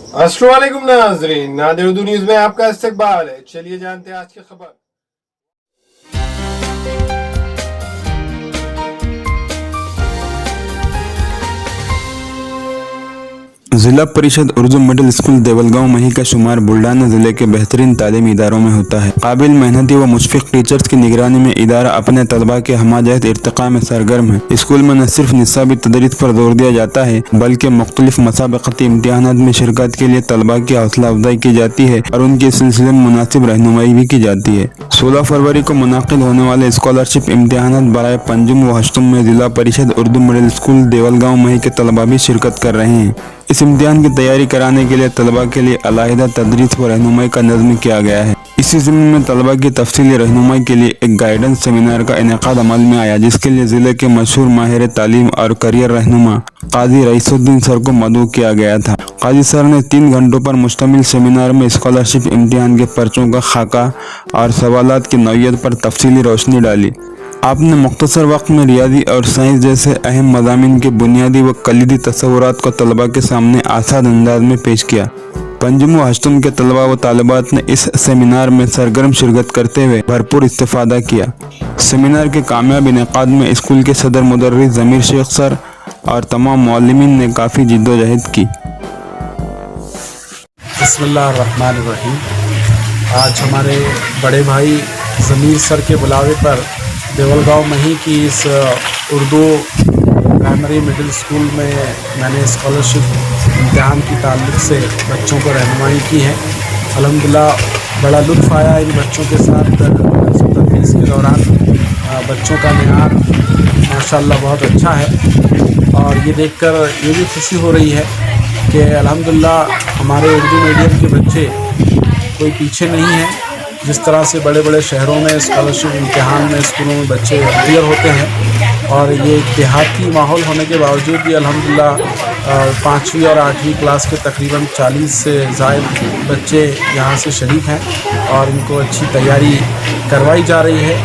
अस्सलाम वालेकुम नाज़रीन, नादिर उर्दू न्यूज़ में आपका इस्तकबाल है। चलिए जानते हैं आज की खबर। जिला परिषद उर्दू मिडिल स्कूल देवलगांव मही का शुमार बुल्ढाना जिले के बेहतरीन तालीमी इदारों में होता है। काबिल, मेहनती व मुशफ़िक़ टीचर्स की निगरानी में इदारा अपने तलबा के हमाजत इर्तिक़ा में सरगर्म है। स्कूल में न सिर्फ निसाबी तदरीस पर जोर दिया जाता है बल्कि मुख्तलिफ मुसाबक़ती इम्तिहानात में शिरकत के लिए तलबा की हौसला अफजाई की जाती है और उनके सिलसिले में मुनासिब रहनुमाई भी की जाती है। 16 फरवरी को मुनाकिद होने वाले स्कॉलरशिप इम्तिहानात बराए पंजुम व हश्तुम में जिला परिषद उर्दू मिडिल स्कूल देवलगांव मही के तलबा भी शिरकत कर रहे हैं। इस इम्तिहान की तैयारी कराने के लिए तलबा के लिए अलहदा तदरीस व रहनुमाई का नज़्म किया गया है। इसी ज़िम्न में तलबा की तफसीली रहनुमाई के लिए एक गाइडेंस सेमिनार का इनेकाद अमल में आया, जिसके लिए ज़िले के मशहूर माहिर तालीम और करियर रहनुमा काजी रईसुद्दीन सर को मदऊ किया गया था। काजी सर ने 3 घंटों पर मुश्तमिल सेमिनार में स्कॉलरशिप इम्तिहान के पर्चों का खाका और सवालात की नौइयत पर तफसीली रोशनी डाली। आपने मुख्तसर वक्त में रियाजी और साइंस जैसे अहम मज़ामीन के बुनियादी व कलीदी तस्वुरात को तलबा के सामने आसान अंदाज में पेश किया। पंजुम व हश्तुम के तलबा व तालिबात ने इस सेमिनार में सरगर्म शिरकत करते हुए भरपूर इस्तिफादा किया। सेमिनार के कामयाब इनेकाद में स्कूल के सदर मुदर्रिस ज़मीर शेख सर और तमाम मुअल्लिमीन ने काफ़ी जिद्दोजहद की। बिस्मिल्लाहिर्रहमानिर्रहीम। आज हमारे बड़े भाई ज़मीर सर के बुलावे पर देवलगांव मही की इस उर्दू प्राइमरी मिडिल स्कूल में मैंने स्कॉलरशिप इम्तिहान की ताल्लुक़ से बच्चों को रहनुमाई की है। अल्हम्दुलिल्लाह बड़ा लुत्फ़ आया इन बच्चों के साथ तदरीस के दौरान। बच्चों का मेयार माशाअल्लाह बहुत अच्छा है और ये देखकर ये भी खुशी हो रही है कि अल्हम्दुलिल्लाह हमारे उर्दू मीडियम के बच्चे कोई पीछे नहीं हैं। जिस तरह से बड़े बड़े शहरों में स्कॉलरशिप इम्तिहान में स्कूलों में बच्चे क्लियर होते हैं और ये देहाती माहौल होने के बावजूद भी अल्हम्दुलिल्लाह 5वीं और 8वीं क्लास के तकरीबन 40 से ज़ायद बच्चे यहाँ से शरीक हैं और इनको अच्छी तैयारी करवाई जा रही है।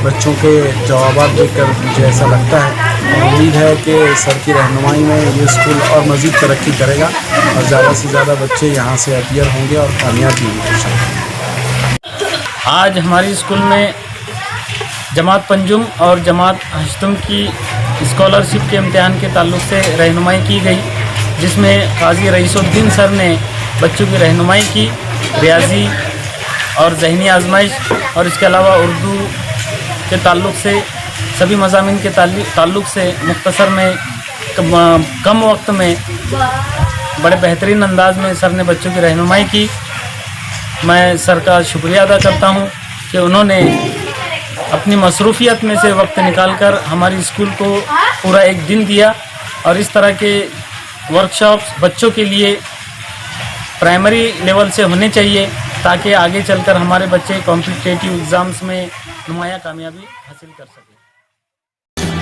बच्चों के जवाबात देखकर मुझे ऐसा लगता है और उम्मीद है कि सर की रहनुमाई में ये स्कूल और मज़ीद तरक्की करेगा और ज़्यादा से ज़्यादा बच्चे यहाँ से अपीयर होंगे और कामयाब भी होंगे। आज हमारी स्कूल में जमात पंजुम और जमात हश्तुम की स्कॉलरशिप के इम्तिहान के ताल्लुक़ से रहनुमाई की गई, जिसमें काजी रईसुद्दीन सर ने बच्चों की रहनुमाई की। रियाजी और ज़हनी आजमाइश और इसके अलावा उर्दू के ताल्लुक़ से सभी मज़ामीन के ताल्लुक़ से मुख्तसर में कम वक्त में बड़े बेहतरीन अंदाज में सर ने बच्चों की रहनुमाई की। मैं सर का शुक्रिया अदा करता हूं कि उन्होंने अपनी मसरूफियत में से वक्त निकालकर हमारी स्कूल को पूरा एक दिन दिया और इस तरह के वर्कशॉप्स बच्चों के लिए प्राइमरी लेवल से होने चाहिए ताकि आगे चलकर हमारे बच्चे कॉम्पिटिटिव एग्ज़ाम्स में नुमाया कामयाबी हासिल कर सकें।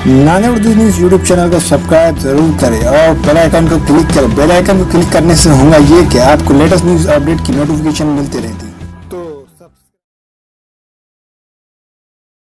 Nadir Urdu news YouTube channel को सब्सक्राइब ज़रूर करें और बेल आइकन को क्लिक करें। बेल आइकन को क्लिक करने से होगा ये कि आपको लेटेस्ट न्यूज़ अपडेट की नोटिफिकेशन मिलती रहती है।